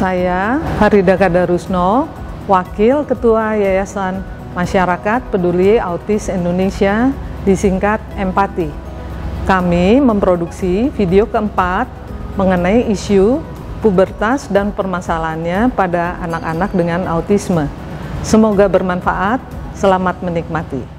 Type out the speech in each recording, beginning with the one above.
Saya Farida Kadarusno, Wakil Ketua Yayasan Masyarakat Peduli Autis Indonesia, disingkat Empati. Kami memproduksi video keempat mengenai isu pubertas dan permasalahannya pada anak-anak dengan autisme. Semoga bermanfaat, selamat menikmati.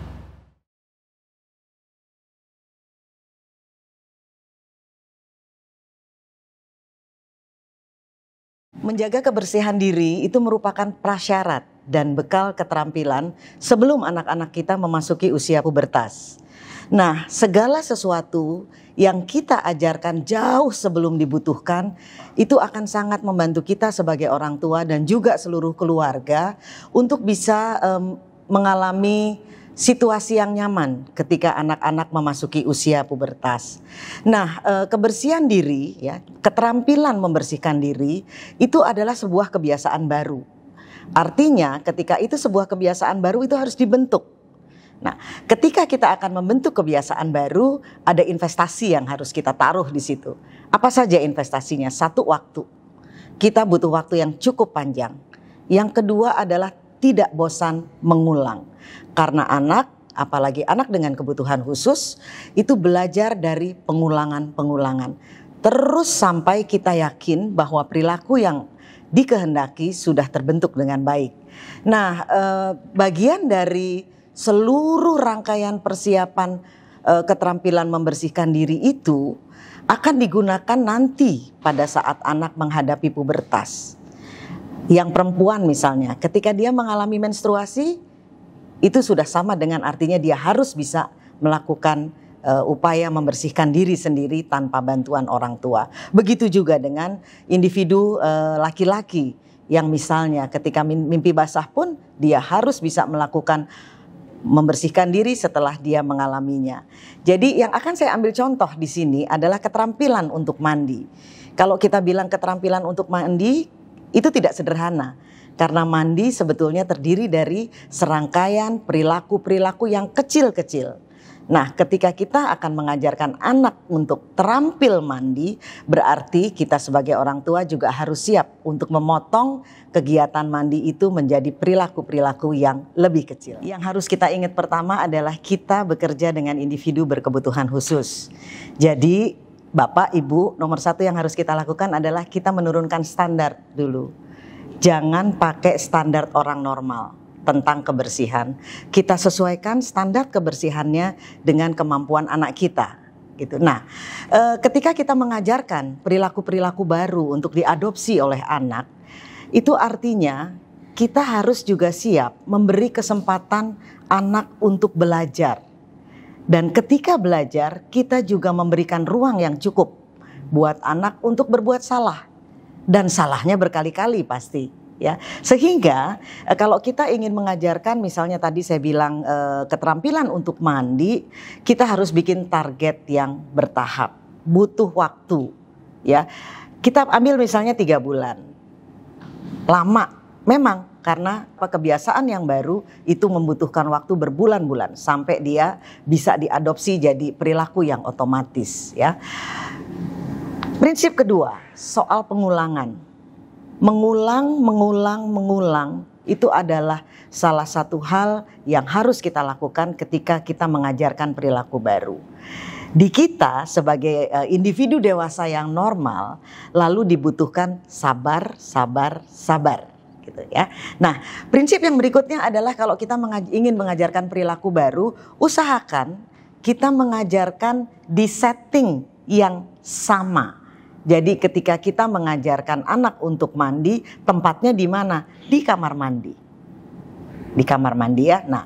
Menjaga kebersihan diri itu merupakan prasyarat dan bekal keterampilan sebelum anak-anak kita memasuki usia pubertas. Nah, segala sesuatu yang kita ajarkan jauh sebelum dibutuhkan itu akan sangat membantu kita sebagai orang tua dan juga seluruh keluarga untuk bisa mengalami situasi yang nyaman ketika anak-anak memasuki usia pubertas. Nah, kebersihan diri, ya, keterampilan membersihkan diri itu adalah sebuah kebiasaan baru. Artinya, ketika itu sebuah kebiasaan baru itu harus dibentuk. Nah, ketika kita akan membentuk kebiasaan baru, ada investasi yang harus kita taruh di situ. Apa saja investasinya? Satu, waktu. Kita butuh waktu yang cukup panjang. Yang kedua adalah tidak bosan mengulang. Karena anak, apalagi anak dengan kebutuhan khusus, itu belajar dari pengulangan-pengulangan. Terus sampai kita yakin bahwa perilaku yang dikehendaki sudah terbentuk dengan baik. Nah, bagian dari seluruh rangkaian persiapan keterampilan membersihkan diri itu akan digunakan nanti pada saat anak menghadapi pubertas. Yang perempuan misalnya, ketika dia mengalami menstruasi, itu sudah sama dengan artinya dia harus bisa melakukan upaya membersihkan diri sendiri tanpa bantuan orang tua. Begitu juga dengan individu laki-laki yang misalnya ketika mimpi basah pun dia harus bisa melakukan membersihkan diri setelah dia mengalaminya. Jadi yang akan saya ambil contoh di sini adalah keterampilan untuk mandi. Kalau kita bilang keterampilan untuk mandi, itu tidak sederhana. Karena mandi sebetulnya terdiri dari serangkaian perilaku-perilaku yang kecil-kecil. Nah, ketika kita akan mengajarkan anak untuk terampil mandi, berarti kita sebagai orang tua juga harus siap untuk memotong kegiatan mandi itu menjadi perilaku-perilaku yang lebih kecil. Yang harus kita ingat pertama adalah kita bekerja dengan individu berkebutuhan khusus. Jadi, Bapak, Ibu, nomor satu yang harus kita lakukan adalah kita menurunkan standar dulu. Jangan pakai standar orang normal tentang kebersihan. Kita sesuaikan standar kebersihannya dengan kemampuan anak kita. Gitu. Nah, ketika kita mengajarkan perilaku-perilaku baru untuk diadopsi oleh anak, itu artinya kita harus juga siap memberi kesempatan anak untuk belajar. Dan ketika belajar, kita juga memberikan ruang yang cukup buat anak untuk berbuat salah. Dan salahnya berkali-kali pasti, ya. Sehingga kalau kita ingin mengajarkan, misalnya tadi saya bilang keterampilan untuk mandi, kita harus bikin target yang bertahap, butuh waktu, ya. Kita ambil misalnya 3 bulan, lama, memang karena kebiasaan yang baru itu membutuhkan waktu berbulan-bulan sampai dia bisa diadopsi jadi perilaku yang otomatis, ya. Prinsip kedua, soal pengulangan. Mengulang itu adalah salah satu hal yang harus kita lakukan ketika kita mengajarkan perilaku baru. Di kita sebagai individu dewasa yang normal, lalu dibutuhkan sabar. Gitu ya. Nah, prinsip yang berikutnya adalah kalau kita ingin mengajarkan perilaku baru, usahakan kita mengajarkan di setting yang sama. Jadi ketika kita mengajarkan anak untuk mandi, tempatnya di mana? Di kamar mandi. Di kamar mandi, ya. Nah,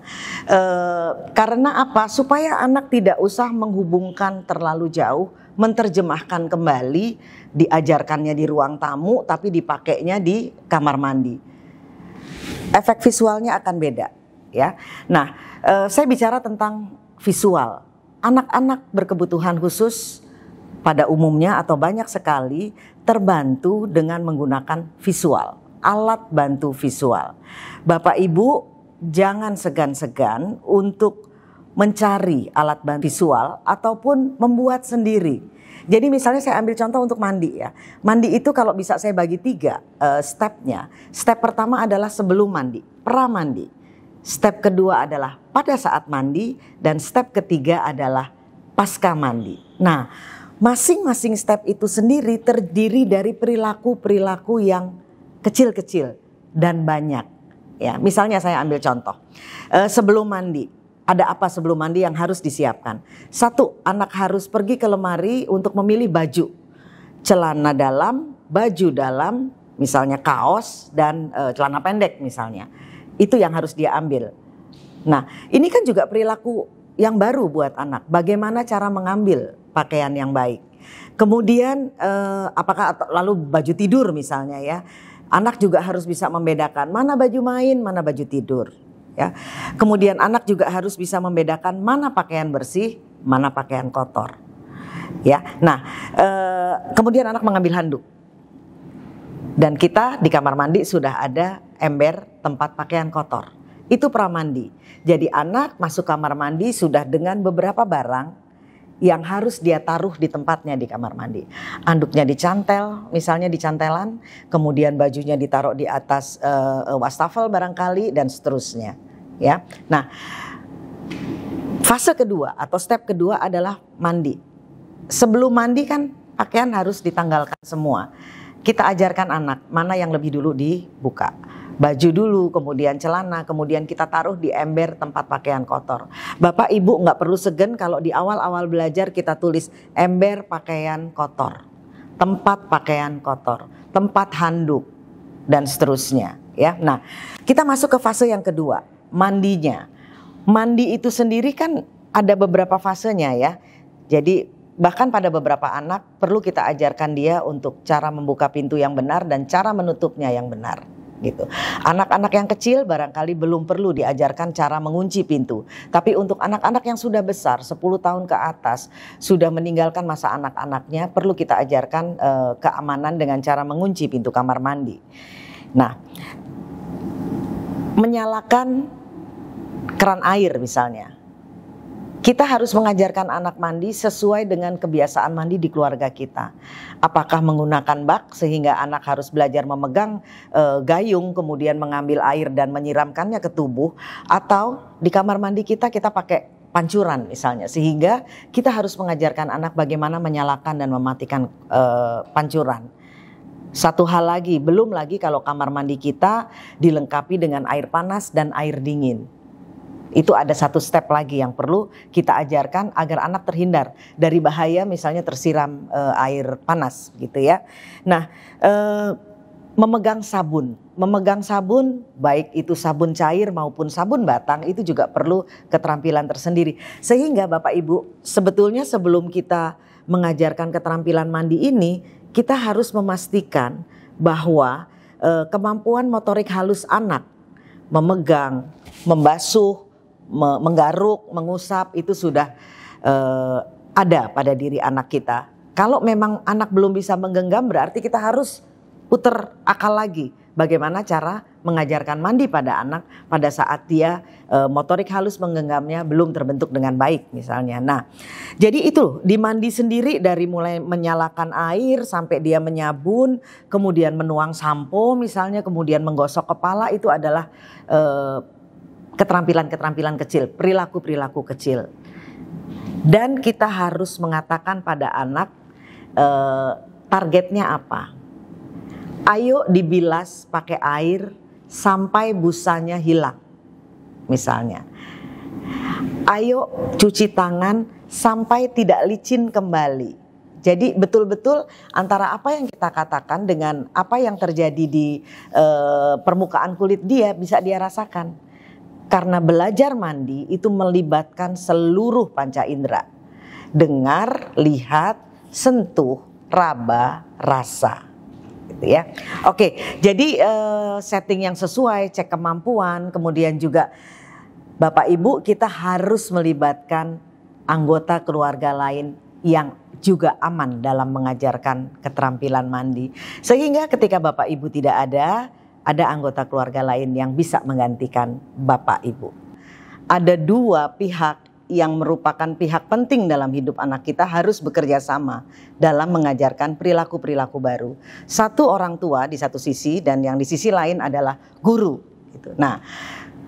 karena apa? Supaya anak tidak usah menghubungkan terlalu jauh, menerjemahkan kembali, diajarkannya di ruang tamu, tapi dipakainya di kamar mandi. Efek visualnya akan beda, ya. Nah, saya bicara tentang visual. Anak-anak berkebutuhan khusus pada umumnya atau banyak sekali terbantu dengan menggunakan visual, alat bantu visual. Bapak Ibu jangan segan-segan untuk mencari alat bantu visual ataupun membuat sendiri. Jadi misalnya saya ambil contoh untuk mandi ya. Mandi itu kalau bisa saya bagi 3 stepnya. Step pertama adalah sebelum mandi, pra-mandi. Step kedua adalah pada saat mandi. Dan step ketiga adalah pasca mandi. Nah, masing-masing step itu sendiri terdiri dari perilaku-perilaku yang kecil-kecil dan banyak. Ya, misalnya saya ambil contoh. Sebelum mandi, ada apa sebelum mandi yang harus disiapkan? 1, anak harus pergi ke lemari untuk memilih baju. Celana dalam, baju dalam, misalnya kaos dan celana pendek misalnya. Itu yang harus dia ambil. Nah, ini kan juga perilaku yang baru buat anak. Bagaimana cara mengambil pakaian yang baik. Kemudian apakah lalu baju tidur misalnya ya. Anak juga harus bisa membedakan mana baju main, mana baju tidur. Ya. Kemudian anak juga harus bisa membedakan mana pakaian bersih, mana pakaian kotor. Ya. Nah, kemudian anak mengambil handuk. Dan kita di kamar mandi sudah ada ember tempat pakaian kotor. Itu pramandi. Jadi anak masuk kamar mandi sudah dengan beberapa barang yang harus dia taruh di tempatnya di kamar mandi. Anduknya dicantel, misalnya dicantelan, kemudian bajunya ditaruh di atas wastafel barangkali dan seterusnya. Ya, nah fase kedua atau step kedua adalah mandi. Sebelum mandi kan pakaian harus ditanggalkan semua. Kita ajarkan anak mana yang lebih dulu dibuka. Baju dulu, kemudian celana, kemudian kita taruh di ember tempat pakaian kotor. Bapak Ibu nggak perlu segan kalau di awal-awal belajar kita tulis ember pakaian kotor, tempat pakaian kotor, tempat handuk, dan seterusnya. Ya, nah kita masuk ke fase yang kedua, mandinya. Mandi itu sendiri kan ada beberapa fasenya ya. Jadi bahkan pada beberapa anak perlu kita ajarkan dia untuk cara membuka pintu yang benar dan cara menutupnya yang benar. Gitu. Anak-anak yang kecil barangkali belum perlu diajarkan cara mengunci pintu. Tapi untuk anak-anak yang sudah besar 10 tahun ke atas sudah meninggalkan masa anak-anaknya, perlu kita ajarkan keamanan dengan cara mengunci pintu kamar mandi. Nah, menyalakan keran air misalnya. Kita harus mengajarkan anak mandi sesuai dengan kebiasaan mandi di keluarga kita. Apakah menggunakan bak sehingga anak harus belajar memegang gayung kemudian mengambil air dan menyiramkannya ke tubuh, atau di kamar mandi kita pakai pancuran misalnya, sehingga kita harus mengajarkan anak bagaimana menyalakan dan mematikan pancuran. Satu hal lagi, belum lagi kalau kamar mandi kita dilengkapi dengan air panas dan air dingin. Itu ada satu step lagi yang perlu kita ajarkan agar anak terhindar dari bahaya misalnya tersiram air panas gitu ya. Nah, memegang sabun baik itu sabun cair maupun sabun batang itu juga perlu keterampilan tersendiri. Sehingga Bapak Ibu sebetulnya sebelum kita mengajarkan keterampilan mandi ini, kita harus memastikan bahwa kemampuan motorik halus anak memegang, membasuh, menggaruk, mengusap itu sudah ada pada diri anak kita. Kalau memang anak belum bisa menggenggam berarti kita harus putar akal lagi. Bagaimana cara mengajarkan mandi pada anak pada saat dia motorik halus menggenggamnya belum terbentuk dengan baik misalnya. Nah, jadi itu di mandi sendiri dari mulai menyalakan air sampai dia menyabun, kemudian menuang sampo misalnya, kemudian menggosok kepala, itu adalah keterampilan-keterampilan kecil, perilaku-perilaku kecil. Dan kita harus mengatakan pada anak targetnya apa. Ayo dibilas pakai air sampai busanya hilang. Misalnya. Ayo cuci tangan sampai tidak licin kembali. Jadi betul-betul antara apa yang kita katakan dengan apa yang terjadi di permukaan kulit dia bisa dia rasakan. Karena belajar mandi itu melibatkan seluruh panca indera. Dengar, lihat, sentuh, raba, rasa. Gitu ya. Oke, jadi setting yang sesuai, cek kemampuan, kemudian juga Bapak Ibu kita harus melibatkan anggota keluarga lain yang juga aman dalam mengajarkan keterampilan mandi. Sehingga ketika Bapak Ibu tidak ada anggota keluarga lain yang bisa menggantikan Bapak Ibu. Ada 2 pihak yang merupakan pihak penting dalam hidup anak kita harus bekerja sama dalam mengajarkan perilaku-perilaku baru. Satu orang tua di satu sisi dan yang di sisi lain adalah guru. Gitu. Nah,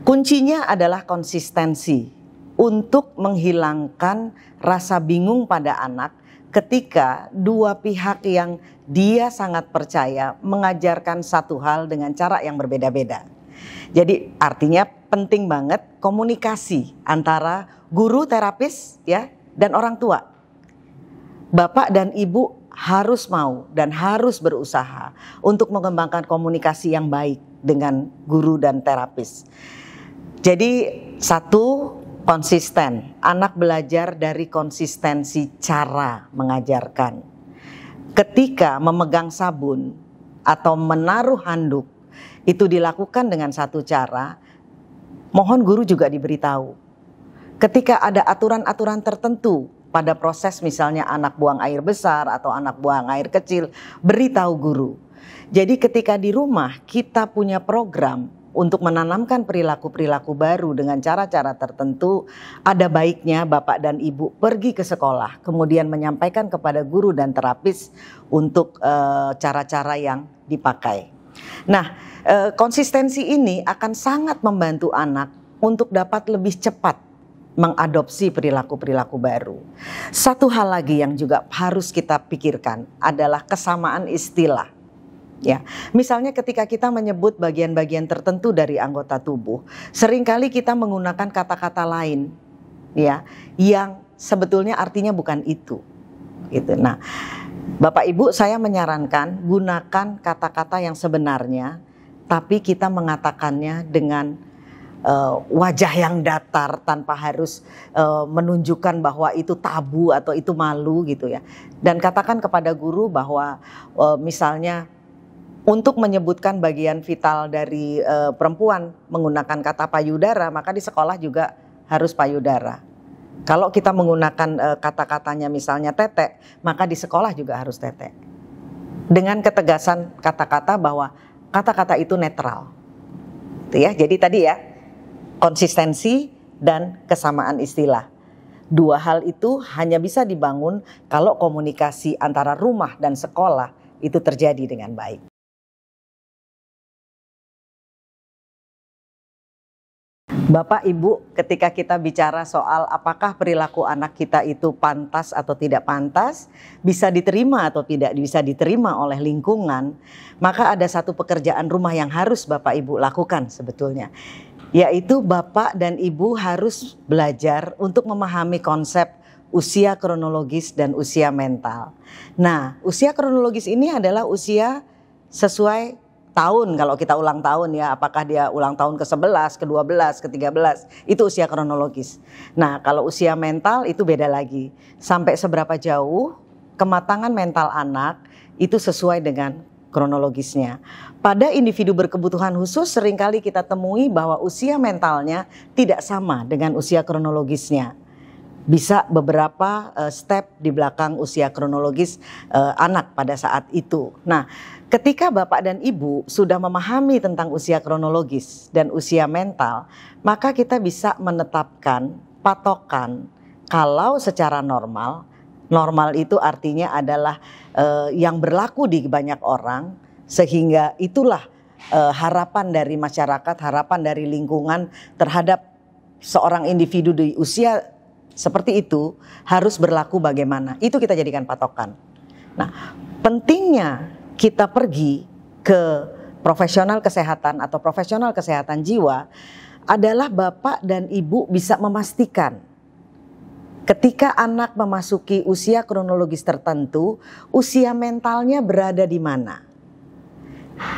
kuncinya adalah konsistensi untuk menghilangkan rasa bingung pada anak ketika dua pihak yang dia sangat percaya mengajarkan satu hal dengan cara yang berbeda-beda. Jadi artinya penting banget komunikasi antara guru terapis ya dan orang tua. Bapak dan ibu harus mau dan harus berusaha untuk mengembangkan komunikasi yang baik dengan guru dan terapis. Jadi satu, konsisten. Anak belajar dari konsistensi cara mengajarkan. Ketika memegang sabun atau menaruh handuk itu dilakukan dengan satu cara, mohon guru juga diberitahu. Ketika ada aturan-aturan tertentu pada proses misalnya anak buang air besar atau anak buang air kecil, beritahu guru. Jadi ketika di rumah kita punya program untuk menanamkan perilaku-perilaku baru dengan cara-cara tertentu, ada baiknya Bapak dan Ibu pergi ke sekolah, kemudian menyampaikan kepada guru dan terapis untuk cara-cara yang dipakai. Nah, konsistensi ini akan sangat membantu anak untuk dapat lebih cepat mengadopsi perilaku-perilaku baru. Satu hal lagi yang juga harus kita pikirkan adalah kesamaan istilah. Ya, misalnya ketika kita menyebut bagian-bagian tertentu dari anggota tubuh, seringkali kita menggunakan kata-kata lain, ya, yang sebetulnya artinya bukan itu. Gitu. Nah, Bapak Ibu, saya menyarankan gunakan kata-kata yang sebenarnya, tapi kita mengatakannya dengan wajah yang datar tanpa harus menunjukkan bahwa itu tabu atau itu malu gitu ya. Dan katakan kepada guru bahwa misalnya untuk menyebutkan bagian vital dari perempuan menggunakan kata payudara, maka di sekolah juga harus payudara. Kalau kita menggunakan kata-katanya misalnya tetek, maka di sekolah juga harus tetek. Dengan ketegasan kata-kata bahwa kata-kata itu netral. Itu ya. Jadi tadi ya, konsistensi dan kesamaan istilah. Dua hal itu hanya bisa dibangun kalau komunikasi antara rumah dan sekolah itu terjadi dengan baik. Bapak Ibu, ketika kita bicara soal apakah perilaku anak kita itu pantas atau tidak pantas, bisa diterima atau tidak bisa diterima oleh lingkungan, maka ada satu pekerjaan rumah yang harus Bapak Ibu lakukan sebetulnya, yaitu Bapak dan Ibu harus belajar untuk memahami konsep usia kronologis dan usia mental. Nah, usia kronologis ini adalah usia sesuai tahun, kalau kita ulang tahun ya, apakah dia ulang tahun ke-11, ke-12, ke-13, itu usia kronologis. Nah, kalau usia mental itu beda lagi. Sampai seberapa jauh kematangan mental anak itu sesuai dengan kronologisnya. Pada individu berkebutuhan khusus seringkali kita temui bahwa usia mentalnya tidak sama dengan usia kronologisnya. Bisa beberapa step di belakang usia kronologis anak pada saat itu. Nah, ketika Bapak dan Ibu sudah memahami tentang usia kronologis dan usia mental, maka kita bisa menetapkan patokan kalau secara normal, normal itu artinya adalah yang berlaku di banyak orang, sehingga itulah harapan dari masyarakat, harapan dari lingkungan terhadap seorang individu di usia seperti itu harus berlaku bagaimana. Itu kita jadikan patokan. Nah, pentingnya kita pergi ke profesional kesehatan atau profesional kesehatan jiwa adalah Bapak dan Ibu bisa memastikan ketika anak memasuki usia kronologis tertentu, usia mentalnya berada di mana.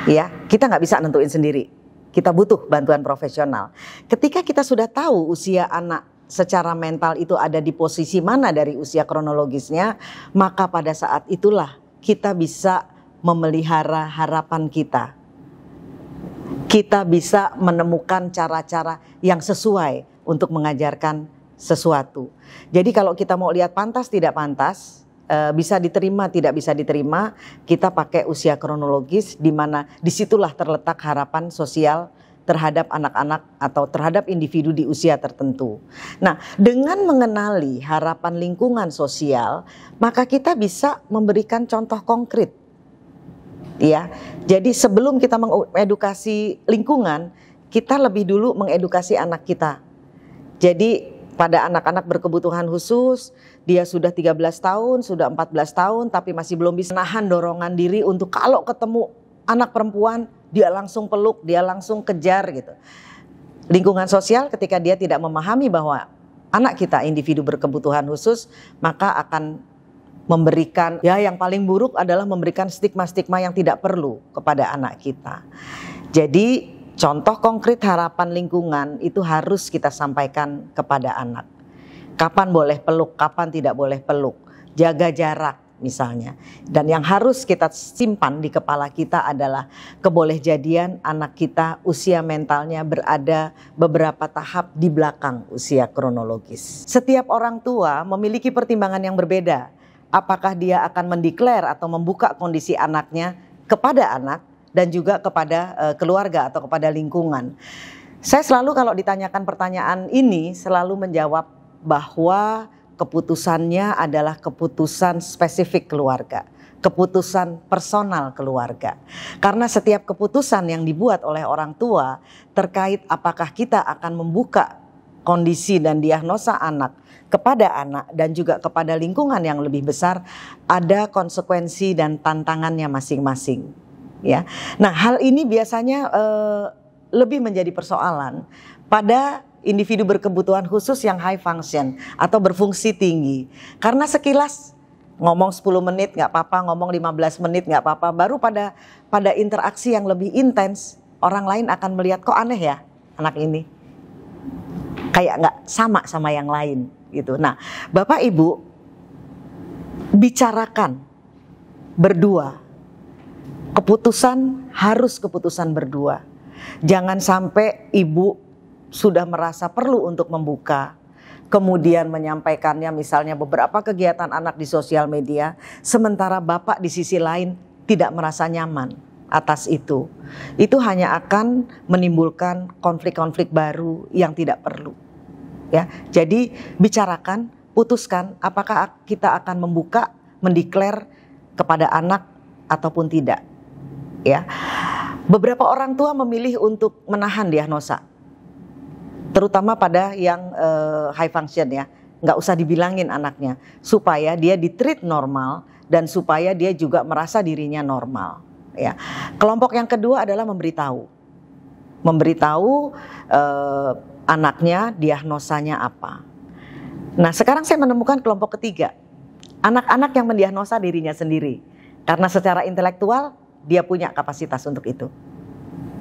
Ya, kita nggak bisa nentuin sendiri. Kita butuh bantuan profesional. Ketika kita sudah tahu usia anak secara mental itu ada di posisi mana dari usia kronologisnya, maka pada saat itulah kita bisa memelihara harapan kita. Kita bisa menemukan cara-cara yang sesuai untuk mengajarkan sesuatu. Jadi kalau kita mau lihat pantas tidak pantas, bisa diterima tidak bisa diterima, kita pakai usia kronologis di mana disitulah terletak harapan sosial terhadap anak-anak atau terhadap individu di usia tertentu. Nah, dengan mengenali harapan lingkungan sosial, maka kita bisa memberikan contoh konkret. Ya. Jadi sebelum kita mengedukasi lingkungan, kita lebih dulu mengedukasi anak kita. Jadi pada anak-anak berkebutuhan khusus, dia sudah 13 tahun, sudah 14 tahun, tapi masih belum bisa nahan dorongan diri untuk kalau ketemu anak perempuan, dia langsung peluk, dia langsung kejar gitu. Lingkungan sosial ketika dia tidak memahami bahwa anak kita individu berkebutuhan khusus, maka akan memberikan, ya yang paling buruk adalah memberikan stigma-stigma yang tidak perlu kepada anak kita. Jadi contoh konkret harapan lingkungan itu harus kita sampaikan kepada anak. Kapan boleh peluk, kapan tidak boleh peluk, jaga jarak misalnya. Dan yang harus kita simpan di kepala kita adalah kebolehjadian anak kita usia mentalnya berada beberapa tahap di belakang usia kronologis. Setiap orang tua memiliki pertimbangan yang berbeda. Apakah dia akan mendeklar atau membuka kondisi anaknya kepada anak dan juga kepada keluarga atau kepada lingkungan. Saya selalu kalau ditanyakan pertanyaan ini selalu menjawab bahwa keputusannya adalah keputusan spesifik keluarga, keputusan personal keluarga. Karena setiap keputusan yang dibuat oleh orang tua terkait apakah kita akan membuka kondisi dan diagnosa anak kepada anak dan juga kepada lingkungan yang lebih besar, ada konsekuensi dan tantangannya masing-masing. Ya, nah hal ini biasanya lebih menjadi persoalan pada individu berkebutuhan khusus yang high function atau berfungsi tinggi. Karena sekilas ngomong 10 menit nggak apa-apa, ngomong 15 menit nggak apa-apa, baru pada interaksi yang lebih intens orang lain akan melihat kok aneh ya anak ini, kayak nggak sama yang lain gitu. Nah, Bapak Ibu bicarakan berdua. Keputusan harus keputusan berdua. Jangan sampai ibu sudah merasa perlu untuk membuka, kemudian menyampaikannya misalnya beberapa kegiatan anak di sosial media, sementara bapak di sisi lain tidak merasa nyaman atas itu. Itu hanya akan menimbulkan konflik-konflik baru yang tidak perlu. Ya, jadi bicarakan, putuskan apakah kita akan membuka, mendeklar kepada anak ataupun tidak. Ya, beberapa orang tua memilih untuk menahan diagnosa, terutama pada yang high function ya, nggak usah dibilangin anaknya, supaya dia di-treat normal dan supaya dia juga merasa dirinya normal. Ya, kelompok yang kedua adalah memberitahu anaknya diagnosanya apa. Nah, sekarang saya menemukan kelompok ketiga, anak-anak yang mendiagnosa dirinya sendiri, karena secara intelektual dia punya kapasitas untuk itu.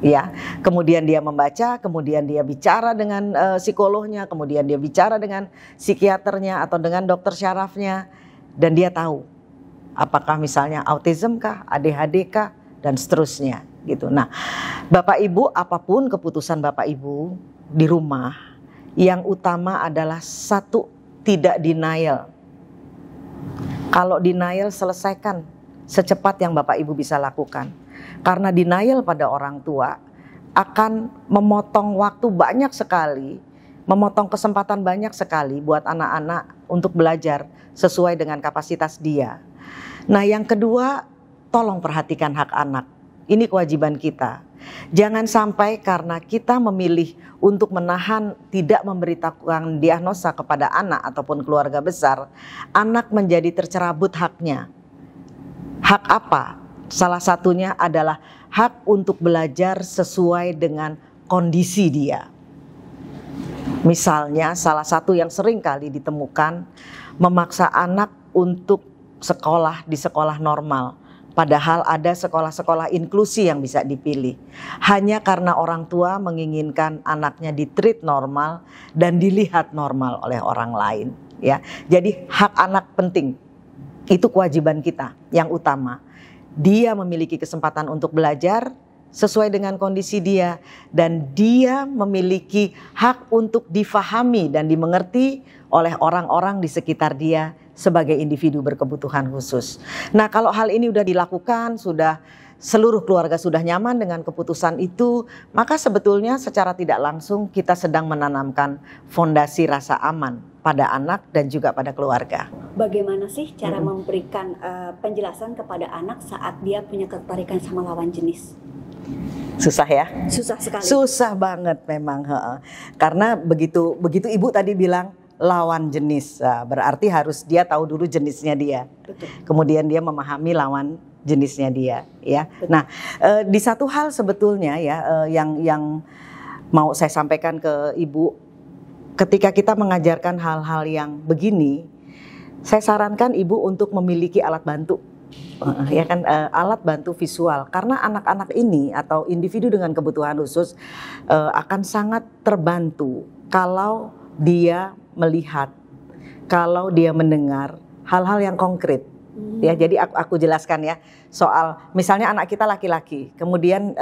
Ya, kemudian dia membaca, kemudian dia bicara dengan psikolognya, kemudian dia bicara dengan psikiaternya atau dengan dokter syarafnya, dan dia tahu apakah misalnya autism kah, ADHD kah, dan seterusnya gitu. Nah, Bapak Ibu, apapun keputusan Bapak Ibu di rumah, yang utama adalah satu, tidak denial. Kalau denial, selesaikan secepat yang Bapak Ibu bisa lakukan. Karena denial pada orang tua akan memotong waktu banyak sekali, memotong kesempatan banyak sekali buat anak-anak untuk belajar sesuai dengan kapasitas dia. Nah, yang kedua, tolong perhatikan hak anak. Ini kewajiban kita. Jangan sampai karena kita memilih untuk menahan tidak memberitahukan diagnosa kepada anak ataupun keluarga besar, anak menjadi tercerabut haknya. Hak apa? Salah satunya adalah hak untuk belajar sesuai dengan kondisi dia. Misalnya salah satu yang sering kali ditemukan, memaksa anak untuk sekolah di sekolah normal. Padahal ada sekolah-sekolah inklusi yang bisa dipilih. Hanya karena orang tua menginginkan anaknya di-treat normal dan dilihat normal oleh orang lain. Ya, jadi hak anak penting. Itu kewajiban kita yang utama. Dia memiliki kesempatan untuk belajar sesuai dengan kondisi dia, dan dia memiliki hak untuk difahami dan dimengerti oleh orang-orang di sekitar dia sebagai individu berkebutuhan khusus. Nah, kalau hal ini sudah dilakukan, sudah seluruh keluarga sudah nyaman dengan keputusan itu, maka sebetulnya secara tidak langsung kita sedang menanamkan fondasi rasa aman pada anak dan juga pada keluarga. Bagaimana sih cara memberikan penjelasan kepada anak saat dia punya ketertarikan sama lawan jenis? Susah ya? Susah sekali. Susah banget memang. Karena begitu ibu tadi bilang lawan jenis, berarti harus dia tahu dulu jenisnya dia. Betul. Kemudian dia memahami lawan jenisnya dia, ya. Betul. Nah, di satu hal sebetulnya ya, yang mau saya sampaikan ke ibu, ketika kita mengajarkan hal-hal yang begini, saya sarankan ibu untuk memiliki alat bantu. Ya kan, alat bantu visual, karena anak-anak ini atau individu dengan kebutuhan khusus akan sangat terbantu kalau dia melihat, kalau dia mendengar hal-hal yang konkret. Ya, jadi aku jelaskan ya, soal misalnya anak kita laki-laki, kemudian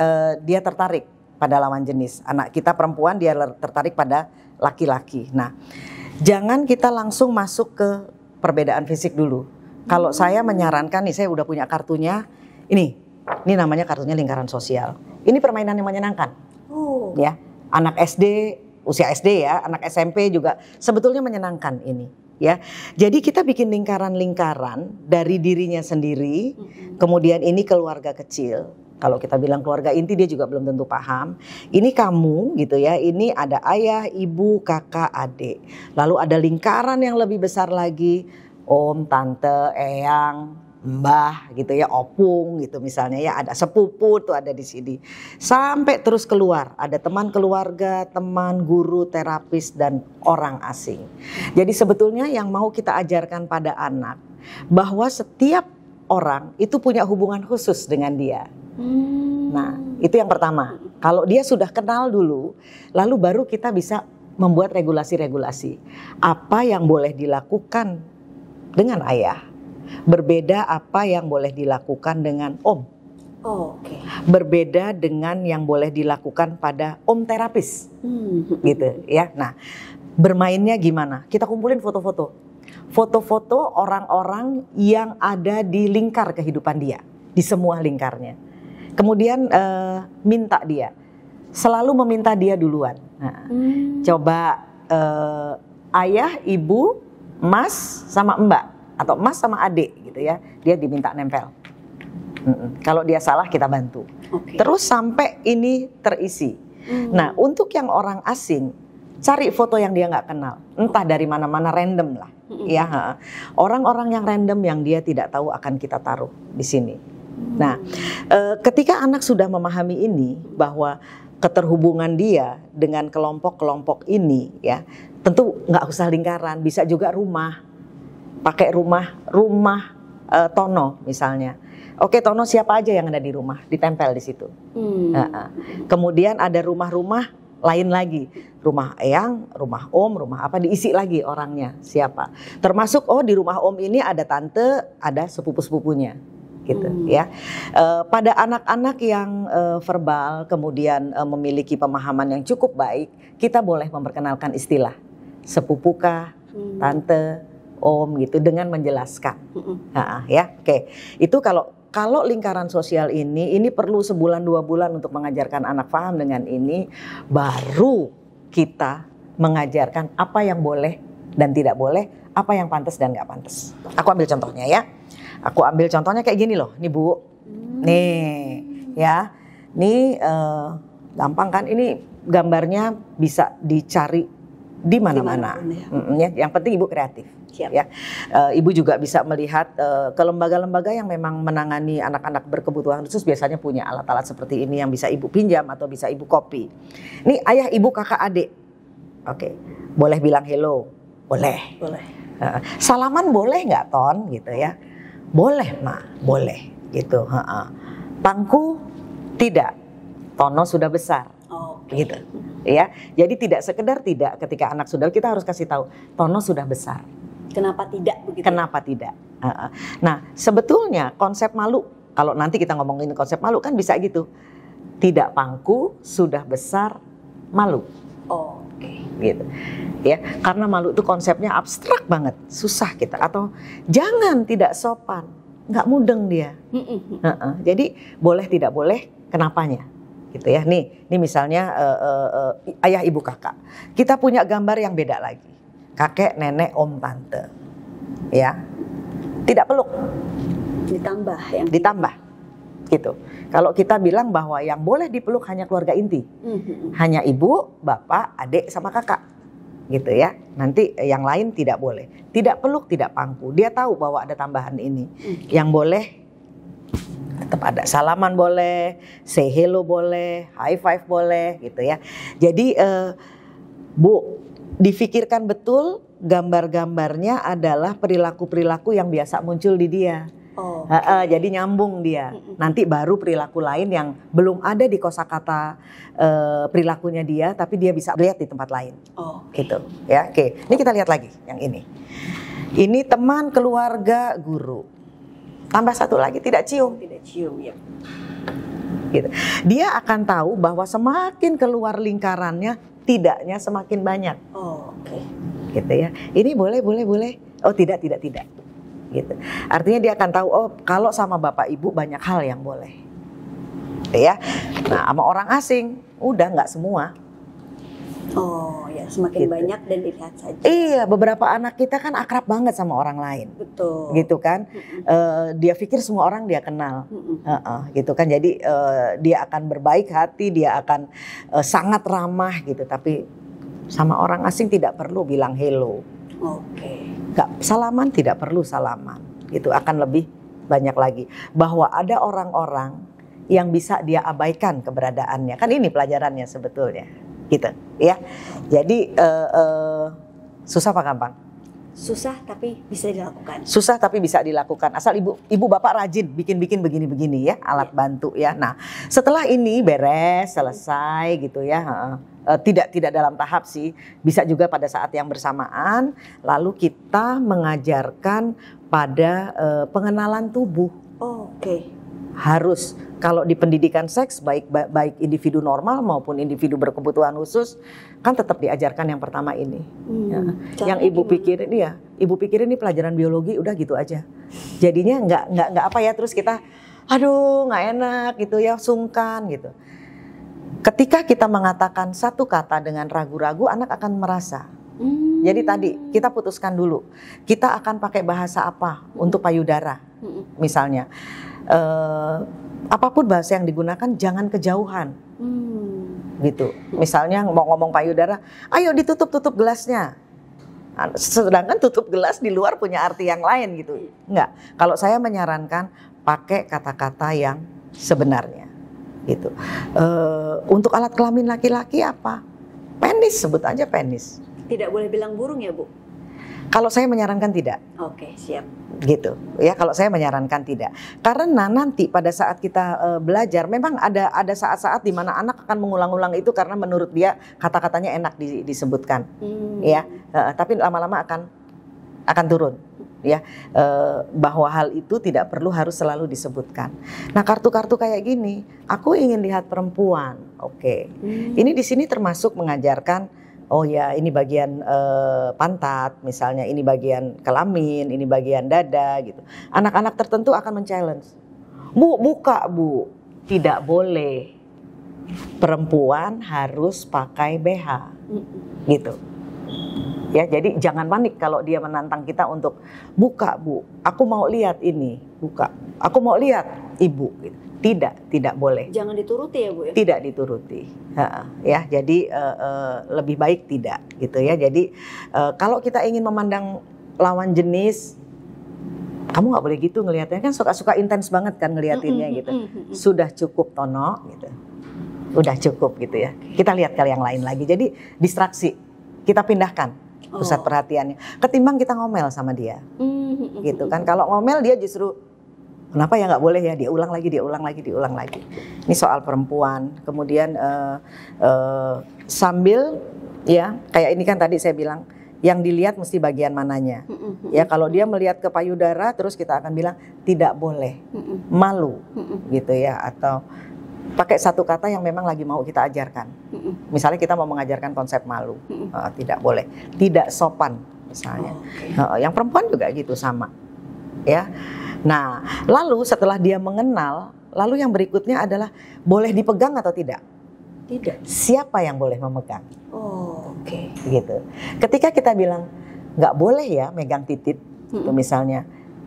dia tertarik pada lawan jenis, anak kita perempuan dia tertarik pada laki-laki. Nah, jangan kita langsung masuk ke perbedaan fisik dulu. Kalau saya menyarankan nih, saya udah punya kartunya, ini namanya kartunya lingkaran sosial. Ini permainan yang menyenangkan. Ya, anak SD, usia SD ya, anak SMP juga sebetulnya menyenangkan ini. Ya, jadi kita bikin lingkaran-lingkaran dari dirinya sendiri, kemudian ini keluarga kecil. Kalau kita bilang keluarga inti dia juga belum tentu paham. Ini kamu gitu ya, ini ada ayah, ibu, kakak, adik. Lalu ada lingkaran yang lebih besar lagi. Om, tante, eyang, mbah gitu ya, opung gitu misalnya ya, ada sepupu tuh ada di sini. Sampai terus keluar, ada teman keluarga, teman, guru, terapis dan orang asing. Jadi sebetulnya yang mau kita ajarkan pada anak bahwa setiap orang itu punya hubungan khusus dengan dia. Nah, itu yang pertama. Kalau dia sudah kenal dulu, lalu baru kita bisa membuat regulasi-regulasi. Apa yang boleh dilakukan dengan ayah, berbeda apa yang boleh dilakukan dengan om. Berbeda dengan yang boleh dilakukan pada om terapis, gitu ya. Nah, bermainnya gimana? Kita kumpulin foto-foto orang-orang yang ada di lingkar kehidupan dia, di semua lingkarnya. Kemudian minta dia, selalu meminta dia duluan. Nah, coba ayah, ibu, mas sama mbak atau mas sama adik gitu ya, dia diminta nempel. Kalau dia salah kita bantu. Terus sampai ini terisi. Nah, untuk yang orang asing, cari foto yang dia nggak kenal, entah dari mana-mana, random lah. Ya, orang-orang yang random yang dia tidak tahu akan kita taruh di sini. Nah, ketika anak sudah memahami ini, bahwa keterhubungan dia dengan kelompok-kelompok ini ya, tentu nggak usah lingkaran, bisa juga rumah, pakai rumah Tono misalnya. Oke, Tono siapa aja yang ada di rumah, ditempel di situ. Kemudian ada rumah-rumah lain lagi, rumah eyang, rumah om, rumah apa, diisi lagi orangnya siapa. Termasuk di rumah om ini ada tante, ada sepupu-sepupunya. Gitu ya. Pada anak-anak yang verbal kemudian memiliki pemahaman yang cukup baik, kita boleh memperkenalkan istilah sepupukah, tante, om gitu dengan menjelaskan. Ya, oke. Itu kalau lingkaran sosial ini perlu sebulan 2 bulan untuk mengajarkan anak paham dengan ini, baru kita mengajarkan apa yang boleh dan tidak boleh, apa yang pantas dan nggak pantas. Aku ambil contohnya ya. Aku ambil contohnya kayak gini loh, nih Bu. Nih, ya. Nih gampang kan? Ini gambarnya bisa dicari di mana-mana. Ya. Yang penting Ibu kreatif. Siap. Ya. Ibu juga bisa melihat ke lembaga-lembaga yang memang menangani anak-anak berkebutuhan khusus, biasanya punya alat-alat seperti ini yang bisa Ibu pinjam atau bisa Ibu copy. Ini ayah, ibu, kakak, adik. Oke. Boleh bilang hello? Boleh. Salaman boleh nggak, Ton? Gitu ya. Boleh, Ma, boleh gitu. Pangku tidak, Tono sudah besar, gitu. Ya, jadi tidak sekedar tidak, ketika anak sudah, kita harus kasih tahu Tono sudah besar. Kenapa tidak begitu? Kenapa tidak? Nah, sebetulnya konsep malu, kalau nanti kita ngomongin konsep malu kan bisa gitu. Tidak pangku, sudah besar, malu. Gitu. Ya, karena malu itu konsepnya abstrak banget, susah kita. Atau jangan tidak sopan, nggak mudeng dia. Jadi boleh tidak boleh, kenapanya, gitu ya. Nih misalnya ayah, ibu, kakak. Kita punya gambar yang beda lagi. Kakek, nenek, om, tante, ya. Tidak peluk. Ditambah, gitu. Kalau kita bilang bahwa yang boleh dipeluk hanya keluarga inti, hanya ibu, bapak, adik, sama kakak, gitu ya. Nanti yang lain tidak boleh. Tidak peluk, tidak pangku. Dia tahu bahwa ada tambahan ini. Yang boleh tetap ada salaman boleh, say hello boleh, high five boleh, gitu ya. Jadi Bu, difikirkan betul, gambar-gambarnya adalah perilaku-perilaku yang biasa muncul di dia. Jadi nyambung dia. Nanti baru perilaku lain yang belum ada di kosakata perilakunya dia, tapi dia bisa lihat di tempat lain. Gitu ya. Oke. Ini kita lihat lagi yang ini. Ini teman, keluarga, guru. Tambah satu lagi, tidak cium. Tidak cium, ya. Gitu. Dia akan tahu bahwa semakin keluar lingkarannya, tidaknya semakin banyak. Gitu ya. Ini boleh. Oh tidak. Gitu. Artinya dia akan tahu, oh kalau sama bapak ibu banyak hal yang boleh. Gitu ya. Nah, sama orang asing udah nggak semua. Semakin gitu. Banyak dan dilihat saja. Iya, beberapa anak kita kan akrab banget sama orang lain. Betul. Gitu kan. Dia pikir semua orang dia kenal. Gitu kan. Jadi dia akan berbaik hati, dia akan sangat ramah gitu. Tapi sama orang asing tidak perlu bilang hello. Gak salaman, tidak perlu salaman. Gitu, akan lebih banyak lagi. Bahwa ada orang-orang yang bisa dia abaikan keberadaannya. Kan ini pelajarannya sebetulnya. Gitu ya. Jadi susah apa gampang? Susah tapi bisa dilakukan. Susah tapi bisa dilakukan. Asal ibu bapak rajin bikin begini-begini ya, alat bantu ya. Nah, setelah ini beres, selesai gitu ya. Tidak dalam tahap sih, bisa juga pada saat yang bersamaan. Lalu kita mengajarkan pada pengenalan tubuh. Harus, kalau di pendidikan seks baik individu normal maupun individu berkebutuhan khusus kan tetap diajarkan yang pertama ini. Yang ibu pikirin ini pelajaran biologi udah gitu aja. Jadinya nggak apa ya, terus kita aduh nggak enak gitu ya, sungkan gitu. Ketika kita mengatakan satu kata dengan ragu-ragu, anak akan merasa. Jadi tadi kita putuskan dulu, kita akan pakai bahasa apa untuk payudara, misalnya. Apapun bahasa yang digunakan jangan kejauhan, gitu. Misalnya mau ngomong payudara, ayo ditutup gelasnya. Sedangkan tutup gelas di luar punya arti yang lain gitu. Enggak. Kalau saya menyarankan pakai kata-kata yang sebenarnya. Gitu. Untuk alat kelamin laki-laki apa? Penis, sebut aja penis. Tidak boleh bilang burung ya, Bu? Kalau saya menyarankan tidak. Siap. Gitu ya, kalau saya menyarankan tidak. Karena nanti pada saat kita belajar, memang ada saat-saat di mana anak akan mengulang-ulang itu karena menurut dia kata-katanya enak disebutkan. Ya, tapi lama-lama akan turun. Ya, bahwa hal itu tidak perlu harus selalu disebutkan. Nah, kartu-kartu kayak gini, aku ingin lihat perempuan. Ini di sini termasuk mengajarkan, oh ya ini bagian pantat, misalnya ini bagian kelamin, ini bagian dada gitu. Anak-anak tertentu akan men-challenge. Bu, buka Bu. Tidak boleh. Perempuan harus pakai BH. Gitu. Ya, jadi jangan panik kalau dia menantang kita untuk buka Bu, aku mau lihat ini, buka, aku mau lihat Ibu. Tidak boleh. Jangan dituruti ya Bu ya? Tidak dituruti, ya. Jadi lebih baik tidak, gitu ya. Jadi kalau kita ingin memandang lawan jenis, kamu nggak boleh gitu ngelihatnya, kan suka intens banget kan ngeliatinnya gitu. Sudah cukup Tono, gitu. Udah cukup gitu ya. Kita lihat kali yang lain lagi. Jadi distraksi, kita pindahkan pusat perhatiannya, ketimbang kita ngomel sama dia, gitu kan. Kalau ngomel dia justru kenapa ya nggak boleh ya, dia ulang lagi. Ini soal perempuan. Kemudian sambil ya kayak ini kan tadi saya bilang, yang dilihat mesti bagian mananya. Ya kalau dia melihat ke payudara terus kita akan bilang tidak boleh, malu, gitu ya. Atau pakai satu kata yang memang lagi mau kita ajarkan. Misalnya kita mau mengajarkan konsep malu, tidak boleh, tidak sopan misalnya. Yang perempuan juga gitu sama, ya. Nah, lalu setelah dia mengenal, lalu yang berikutnya adalah boleh dipegang atau tidak? Tidak. Siapa yang boleh memegang? Oh, oke. Gitu. Ketika kita bilang nggak boleh ya megang titik, itu misalnya,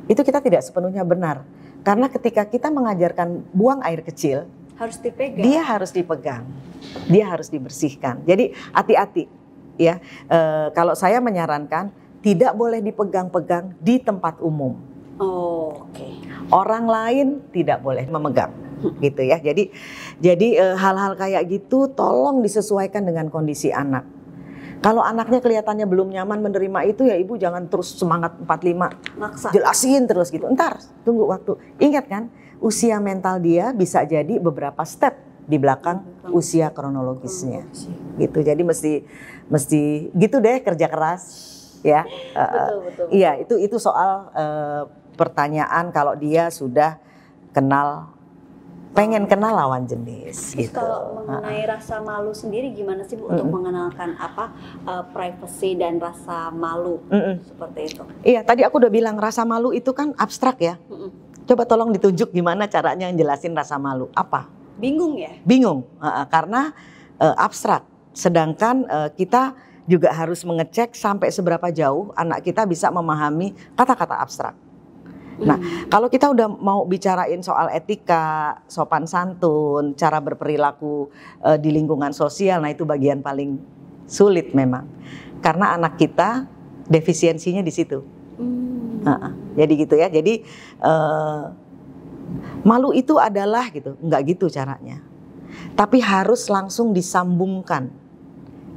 itu kita tidak sepenuhnya benar. Karena ketika kita mengajarkan buang air kecil, Harus dipegang. dia harus dipegang, dia harus dibersihkan. Jadi hati-hati ya. Kalau saya menyarankan tidak boleh dipegang-pegang di tempat umum. Oh, oke. Orang lain tidak boleh memegang, gitu ya. Jadi hal-hal kayak gitu tolong disesuaikan dengan kondisi anak. Kalau anaknya kelihatannya belum nyaman menerima itu, ya ibu jangan terus semangat 45, Maksa. jelasin terus gitu. Entar, tunggu waktu. Ingat kan, usia mental dia bisa jadi beberapa step di belakang usia kronologisnya, gitu. Jadi mesti gitu deh, kerja keras, ya. Betul. Iya, itu soal pertanyaan kalau dia sudah pengen kenal lawan jenis. Terus Gitu. kalau mengenai rasa malu sendiri gimana sih Bu untuk mengenalkan privacy dan rasa malu seperti itu? Iya, tadi aku udah bilang rasa malu itu kan abstrak ya. Coba tolong ditunjuk gimana caranya ngejelasin rasa malu. Apa? Bingung ya? Bingung, karena abstrak. Sedangkan kita juga harus mengecek sampai seberapa jauh anak kita bisa memahami kata-kata abstrak. Nah, kalau kita udah mau bicarain soal etika, sopan santun, cara berperilaku di lingkungan sosial, nah itu bagian paling sulit memang. Karena anak kita defisiensinya di situ. Jadi gitu ya. Jadi malu itu adalah gitu, enggak gitu caranya. Tapi harus langsung disambungkan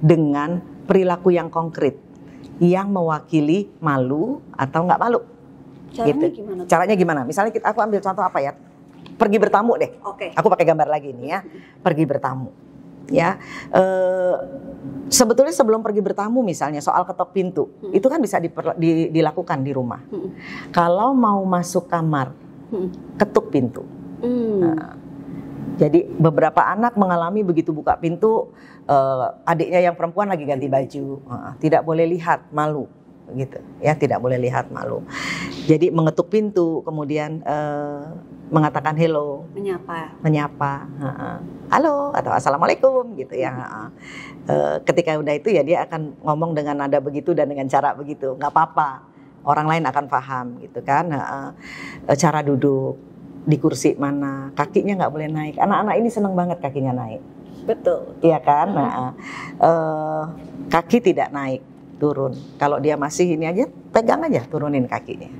dengan perilaku yang konkret yang mewakili malu atau enggak malu. Caranya Gitu. gimana? Caranya gimana? Misalnya aku ambil contoh apa ya? Pergi bertamu deh. Oke. Aku pakai gambar lagi nih ya. Pergi bertamu. Ya, sebetulnya sebelum pergi bertamu misalnya soal ketok pintu, itu kan bisa dilakukan di rumah. Kalau mau masuk kamar, ketuk pintu. Nah, jadi beberapa anak mengalami begitu buka pintu, adiknya yang perempuan lagi ganti baju, tidak boleh lihat, malu. Gitu ya, tidak boleh lihat, malu. Jadi mengetuk pintu, kemudian mengatakan hello, menyapa, halo atau assalamualaikum gitu ya. Ketika udah itu ya dia akan ngomong dengan nada begitu dan dengan cara begitu, nggak apa-apa, orang lain akan paham gitu kan. Cara duduk di kursi mana, kakinya nggak boleh naik. Anak-anak ini seneng banget kakinya naik. Betul. Iya kan. Kaki tidak naik, turun. Kalau dia masih ini aja, pegang aja, turunin kakinya,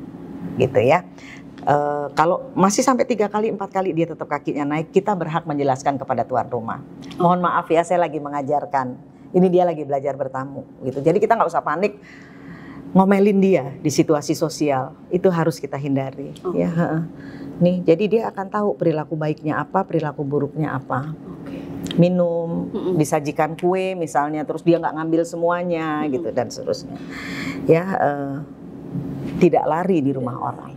gitu ya. Kalau masih sampai 3 kali, 4 kali dia tetap kakinya naik, kita berhak menjelaskan kepada tuan rumah. Mohon maaf ya, saya lagi mengajarkan. Ini dia lagi belajar bertamu, gitu. Jadi kita nggak usah panik ngomelin dia di situasi sosial. Itu harus kita hindari. Ya, nih, jadi dia akan tahu perilaku baiknya apa, perilaku buruknya apa. Minum, disajikan kue misalnya, terus dia nggak ngambil semuanya, gitu dan seterusnya. Ya, tidak lari di rumah orang.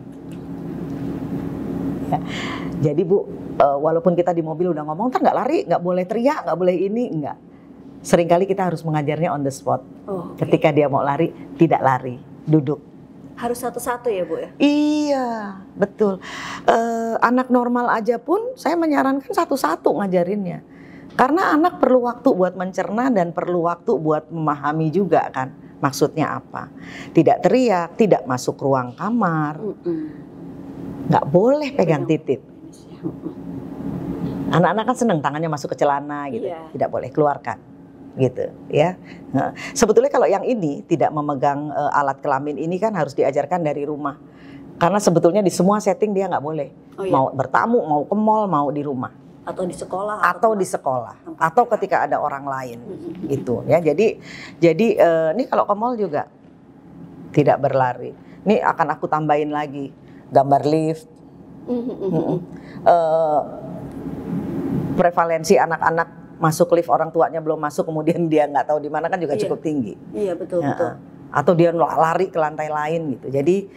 Ya. Jadi Bu, walaupun kita di mobil udah ngomong, ntar nggak lari, nggak boleh teriak, nggak boleh ini, nggak. Seringkali kita harus mengajarnya on the spot. Ketika dia mau lari, tidak lari, duduk. Harus satu-satu ya Bu ya? Iya, betul. Anak normal aja pun saya menyarankan satu-satu ngajarinnya. Karena anak perlu waktu buat mencerna dan perlu waktu buat memahami juga kan maksudnya apa. Tidak teriak, tidak masuk ruang kamar, nggak boleh pegang titik. Anak-anak kan seneng tangannya masuk ke celana gitu, tidak boleh, keluarkan gitu ya. Nah, sebetulnya kalau yang ini tidak memegang alat kelamin ini kan harus diajarkan dari rumah. Karena sebetulnya di semua setting dia nggak boleh. Mau bertamu, mau ke mall, mau di rumah. Atau di sekolah, atau ketika ada orang lain, gitu ya. Jadi ini kalau ke mall juga tidak berlari. Ini akan aku tambahin lagi gambar lift. Prevalensi anak-anak masuk lift orang tuanya belum masuk, kemudian dia nggak tahu di mana kan juga cukup tinggi. Iya betul. Atau dia lari ke lantai lain gitu. Jadi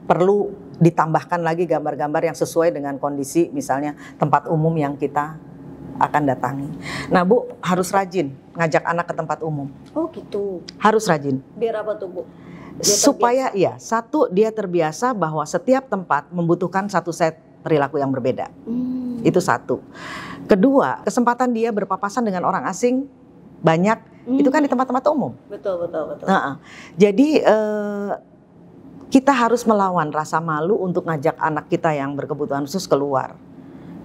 perlu ditambahkan lagi gambar-gambar yang sesuai dengan kondisi misalnya tempat umum yang kita akan datangi. Nah Bu, harus rajin ngajak anak ke tempat umum. Oh gitu. Harus rajin. Biar apa tuh Bu? Supaya ya, satu, dia terbiasa bahwa setiap tempat membutuhkan satu set perilaku yang berbeda. Itu satu. Kedua, kesempatan dia berpapasan dengan orang asing banyak, itu kan di tempat-tempat umum. Betul. Jadi kita harus melawan rasa malu untuk ngajak anak kita yang berkebutuhan khusus keluar.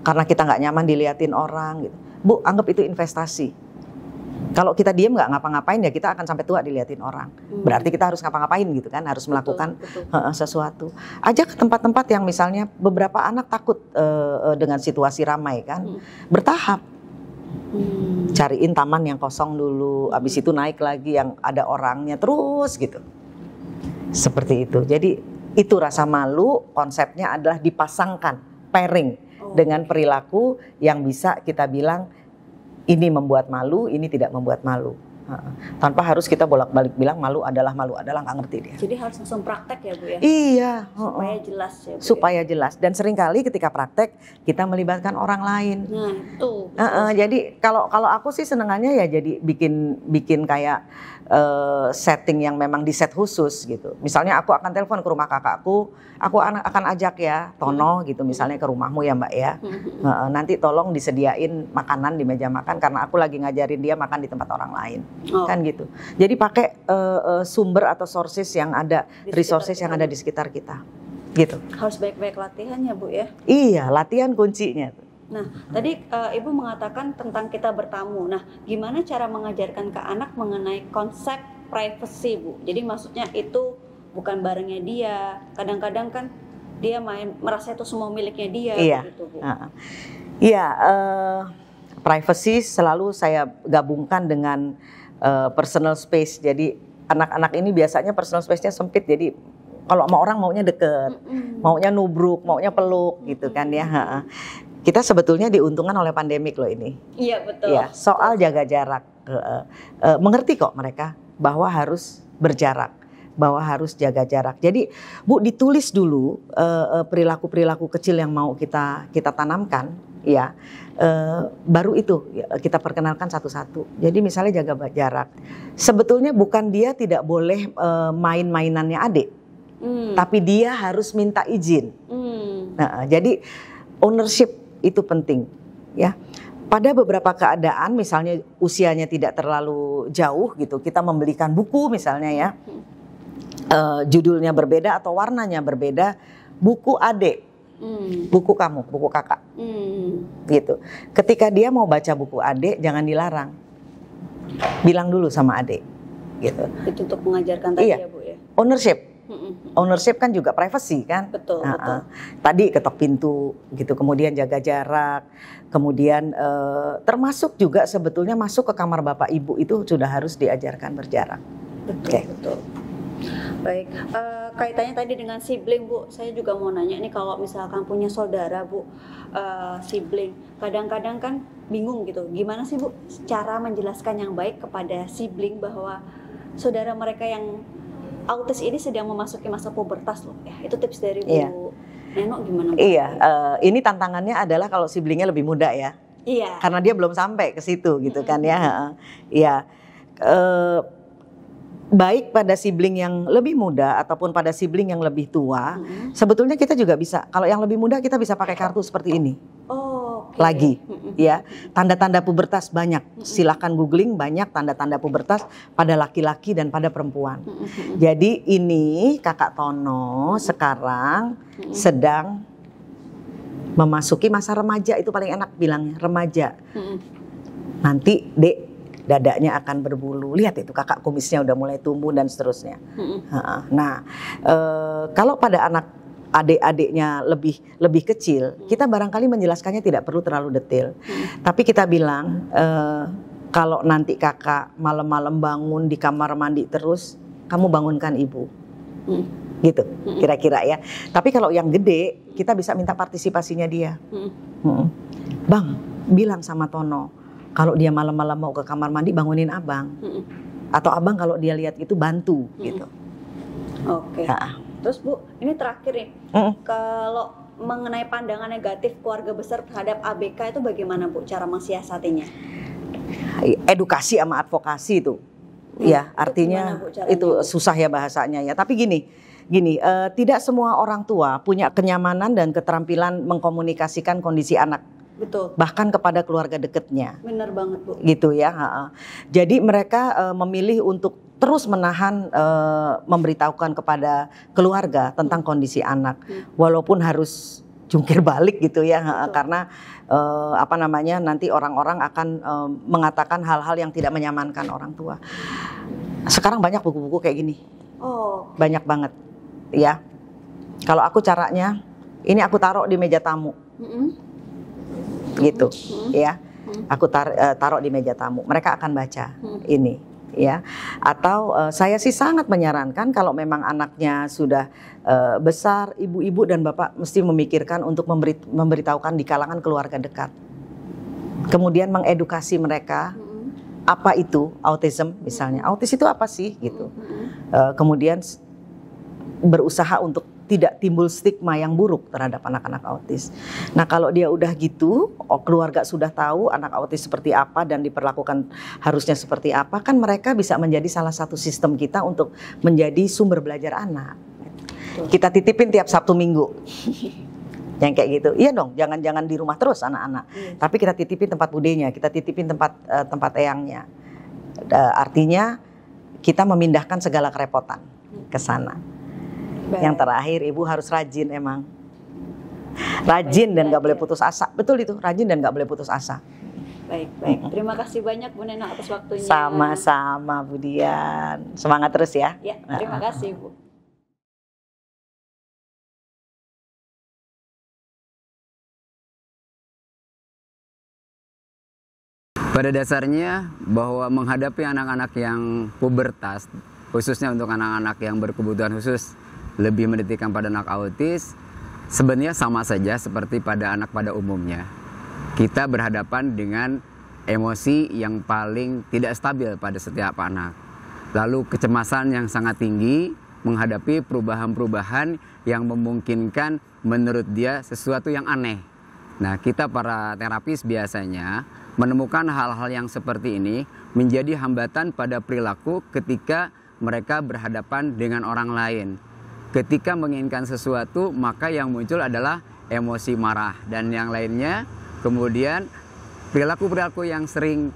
Karena kita nggak nyaman diliatin orang gitu. Bu, anggap itu investasi. Kalau kita diem nggak ngapa-ngapain ya kita akan sampai tua diliatin orang. Berarti kita harus ngapa-ngapain gitu kan, harus melakukan sesuatu. Ajak ke tempat-tempat yang misalnya beberapa anak takut dengan situasi ramai kan, bertahap. Cariin taman yang kosong dulu, abis itu naik lagi yang ada orangnya terus gitu. Seperti itu. Jadi itu rasa malu konsepnya adalah dipasangkan, pairing dengan perilaku yang bisa kita bilang ini membuat malu, ini tidak membuat malu. Tanpa harus kita bolak-balik bilang malu adalah, nggak ngerti dia. Jadi harus langsung praktek ya Bu ya? Iya. Supaya jelas ya Bu. Supaya jelas. Dan seringkali ketika praktek kita melibatkan orang lain. Nah itu. Jadi kalau aku sih senengannya ya jadi bikin kayak setting yang memang di set khusus gitu. Misalnya aku akan telepon ke rumah kakakku, aku akan ajak ya Tono gitu misalnya ke rumahmu ya Mbak ya. Nanti tolong disediain makanan di meja makan karena aku lagi ngajarin dia makan di tempat orang lain. Kan gitu. Jadi pakai sumber atau sources yang ada, resources yang ada di sekitar kita. Gitu. Harus baik-baik latihan ya Bu ya? Iya, latihan kuncinya. Nah, tadi Ibu mengatakan tentang kita bertamu. Nah, gimana cara mengajarkan ke anak mengenai konsep privacy, Bu? Jadi maksudnya itu bukan barangnya dia. Kadang-kadang kan dia merasa itu semua miliknya dia. Iya. Begitu, Bu. Iya, privacy selalu saya gabungkan dengan personal space. Jadi anak-anak ini biasanya personal space-nya sempit. Jadi kalau sama orang maunya deket, maunya nubruk, maunya peluk gitu kan ya. Kita sebetulnya diuntungkan oleh pandemik loh ini. Iya betul. Ya, soal jaga jarak, mengerti kok mereka bahwa harus berjarak, bahwa harus jaga jarak. Jadi Bu ditulis dulu perilaku-perilaku kecil yang mau kita tanamkan, ya. Baru itu kita perkenalkan satu-satu. Jadi misalnya jaga jarak. Sebetulnya bukan dia tidak boleh main-mainannya adik, tapi dia harus minta izin. Nah, jadi ownership itu penting ya. Pada beberapa keadaan misalnya usianya tidak terlalu jauh gitu, kita membelikan buku misalnya ya, judulnya berbeda atau warnanya berbeda, buku adik, buku kamu, buku kakak, gitu. Ketika dia mau baca buku adik jangan dilarang, bilang dulu sama adik, gitu. Itu untuk mengajarkan tadi ya Bu ya. Ownership. Ownership kan juga privacy kan. Betul. Tadi ketok pintu gitu, kemudian jaga jarak, kemudian termasuk juga sebetulnya masuk ke kamar bapak ibu itu sudah harus diajarkan berjarak. Betul. Baik, kaitannya tadi dengan sibling Bu, saya juga mau nanya nih kalau misalkan punya saudara Bu, sibling, kadang-kadang kan bingung gitu, gimana sih Bu cara menjelaskan yang baik kepada sibling bahwa saudara mereka yang autis ini sedang memasuki masa pubertas loh ya. Itu tips dari Bu Neno gimana Bu? Iya, ini tantangannya adalah kalau siblingnya lebih muda ya. Iya. Karena dia belum sampai ke situ gitu kan ya. Iya. Baik pada sibling yang lebih muda ataupun pada sibling yang lebih tua, sebetulnya kita juga bisa. Kalau yang lebih muda kita bisa pakai kartu seperti ini. Lagi ya, tanda-tanda pubertas banyak, silahkan googling, banyak tanda-tanda pubertas pada laki-laki dan pada perempuan. Jadi ini kakak Tono sekarang sedang memasuki masa remaja, itu paling enak bilangnya remaja. Nanti Dek dadanya akan berbulu, lihat itu kakak kumisnya udah mulai tumbuh dan seterusnya. Nah kalau pada adik-adiknya lebih kecil, kita barangkali menjelaskannya tidak perlu terlalu detail. Tapi kita bilang kalau nanti kakak malam-malam bangun di kamar mandi terus, kamu bangunkan ibu. Gitu kira-kira ya. Tapi kalau yang gede kita bisa minta partisipasinya dia. Bang, bilang sama Tono kalau dia malam-malam mau ke kamar mandi bangunin abang. Atau abang kalau dia lihat itu bantu gitu. Oke. Terus Bu, ini terakhir nih, kalau mengenai pandangan negatif keluarga besar terhadap ABK itu bagaimana Bu cara mensiasatinya? Edukasi sama advokasi itu Ya, artinya gimana, Bu, caranya? itu susah ya bahasanya ya. Tapi gini, tidak semua orang tua punya kenyamanan dan keterampilan mengkomunikasikan kondisi anak. Betul. Bahkan kepada keluarga dekatnya. Benar banget, Bu. Gitu ya. Jadi mereka memilih untuk terus menahan memberitahukan kepada keluarga tentang kondisi anak, walaupun harus jungkir balik gitu ya, karena nanti orang-orang akan mengatakan hal-hal yang tidak menyamankan orang tua. Sekarang banyak buku-buku kayak gini, banyak banget ya. Kalau aku caranya, ini aku taruh di meja tamu, gitu ya. Aku taruh di meja tamu, mereka akan baca ini. Ya, atau saya sih sangat menyarankan kalau memang anaknya sudah besar, ibu-ibu dan bapak mesti memikirkan untuk memberitahukan di kalangan keluarga dekat. Kemudian mengedukasi mereka apa itu autism misalnya, autis itu apa sih gitu. Kemudian berusaha untuk tidak timbul stigma yang buruk terhadap anak-anak autis. Nah kalau dia udah gitu, keluarga sudah tahu anak autis seperti apa dan diperlakukan harusnya seperti apa, kan mereka bisa menjadi salah satu sistem kita untuk menjadi sumber belajar anak. Kita titipin tiap Sabtu Minggu. Yang kayak gitu, iya dong, jangan di rumah terus anak-anak. Tapi kita titipin tempat budenya, kita titipin tempat eyangnya. Artinya kita memindahkan segala kerepotan ke sana. Yang terakhir, ibu harus rajin emang. Rajin dan gak boleh putus asa. Betul itu, rajin dan gak boleh putus asa. Baik. Terima kasih banyak Bu Neno atas waktunya. Sama-sama Bu Dian. Semangat terus ya. Ya, terima kasih Bu. Pada dasarnya bahwa menghadapi anak-anak yang pubertas, khususnya untuk anak-anak yang berkebutuhan khusus, lebih menitikkan pada anak autis, sebenarnya sama saja seperti pada anak pada umumnya. Kita berhadapan dengan emosi yang paling tidak stabil pada setiap anak. Lalu kecemasan yang sangat tinggi menghadapi perubahan-perubahan yang memungkinkan menurut dia sesuatu yang aneh. Nah, kita para terapis biasanya menemukan hal-hal yang seperti ini menjadi hambatan pada perilaku ketika mereka berhadapan dengan orang lain. Ketika menginginkan sesuatu, maka yang muncul adalah emosi marah dan yang lainnya. Kemudian perilaku-perilaku yang sering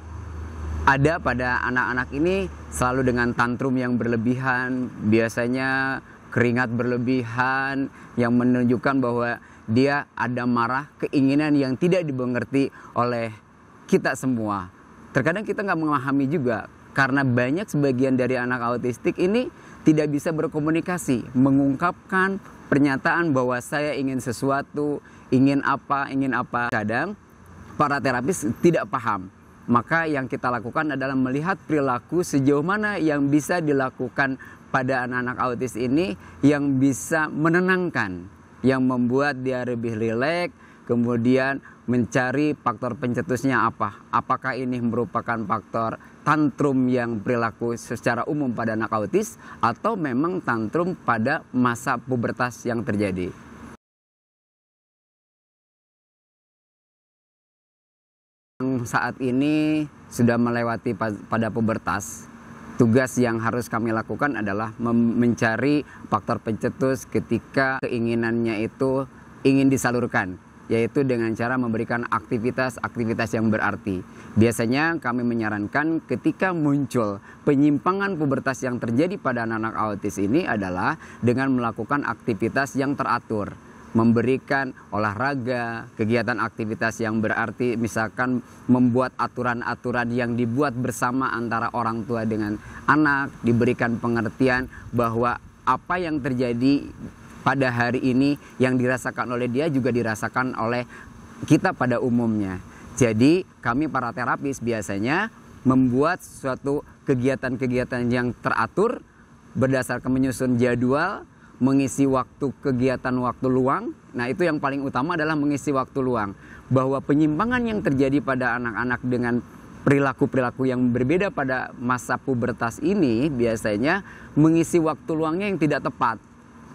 ada pada anak-anak ini selalu dengan tantrum yang berlebihan, biasanya keringat berlebihan yang menunjukkan bahwa dia ada marah, keinginan yang tidak dimengerti oleh kita semua. Terkadang kita nggak memahami juga karena banyak sebagian dari anak autistik ini tidak bisa berkomunikasi, mengungkapkan pernyataan bahwa saya ingin sesuatu, ingin apa. Kadang para terapis tidak paham. Maka yang kita lakukan adalah melihat perilaku sejauh mana yang bisa dilakukan pada anak-anak autis ini yang bisa menenangkan, yang membuat dia lebih rileks, kemudian mencari faktor pencetusnya apa. Apakah ini merupakan faktor tantrum yang perilaku secara umum pada anak autis atau memang tantrum pada masa pubertas yang terjadi. Saat ini sudah melewati pada pubertas, tugas yang harus kami lakukan adalah mencari faktor pencetus ketika keinginannya itu ingin disalurkan, yaitu dengan cara memberikan aktivitas-aktivitas yang berarti. Biasanya kami menyarankan ketika muncul penyimpangan pubertas yang terjadi pada anak-anak autis ini adalah dengan melakukan aktivitas yang teratur. Memberikan olahraga, kegiatan aktivitas yang berarti, misalkan membuat aturan-aturan yang dibuat bersama antara orang tua dengan anak, diberikan pengertian bahwa apa yang terjadi pada hari ini yang dirasakan oleh dia juga dirasakan oleh kita pada umumnya. Jadi kami para terapis biasanya membuat suatu kegiatan-kegiatan yang teratur berdasarkan menyusun jadwal, mengisi waktu kegiatan waktu luang. Nah itu yang paling utama adalah mengisi waktu luang. Bahwa penyimpangan yang terjadi pada anak-anak dengan perilaku-perilaku yang berbeda pada masa pubertas ini biasanya mengisi waktu luangnya yang tidak tepat.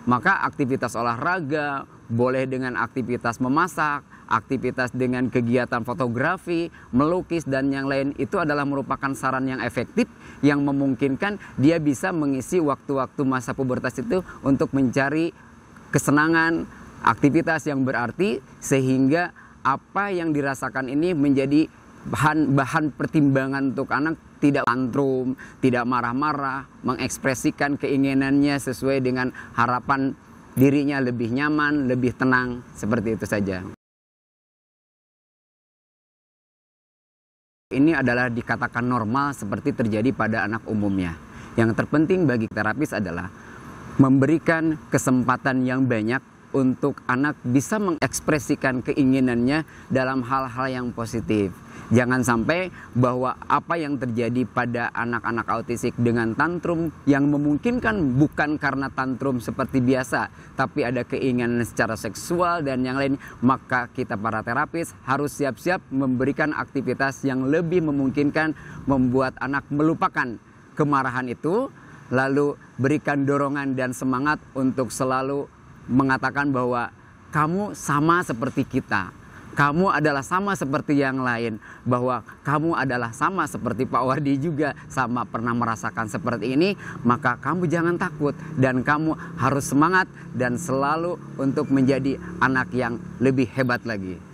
Maka aktivitas olahraga, boleh dengan aktivitas memasak, aktivitas dengan kegiatan fotografi, melukis, dan yang lain, itu adalah merupakan saran yang efektif yang memungkinkan dia bisa mengisi waktu-waktu masa pubertas itu untuk mencari kesenangan, aktivitas yang berarti, sehingga apa yang dirasakan ini menjadi bahan pertimbangan untuk anak tidak tantrum, tidak marah-marah, mengekspresikan keinginannya sesuai dengan harapan dirinya lebih nyaman, lebih tenang, seperti itu saja. Ini adalah dikatakan normal seperti terjadi pada anak umumnya. Yang terpenting bagi terapis adalah memberikan kesempatan yang banyak untuk anak bisa mengekspresikan keinginannya dalam hal-hal yang positif. Jangan sampai bahwa apa yang terjadi pada anak-anak autistik dengan tantrum yang memungkinkan bukan karena tantrum seperti biasa, tapi ada keinginan secara seksual dan yang lain, maka kita para terapis harus siap-siap memberikan aktivitas yang lebih memungkinkan membuat anak melupakan kemarahan itu, lalu berikan dorongan dan semangat untuk selalu mengatakan bahwa kamu sama seperti kita. Kamu adalah sama seperti yang lain, bahwa kamu adalah sama seperti Pak Wardi juga sama pernah merasakan seperti ini, maka kamu jangan takut dan kamu harus semangat dan selalu untuk menjadi anak yang lebih hebat lagi.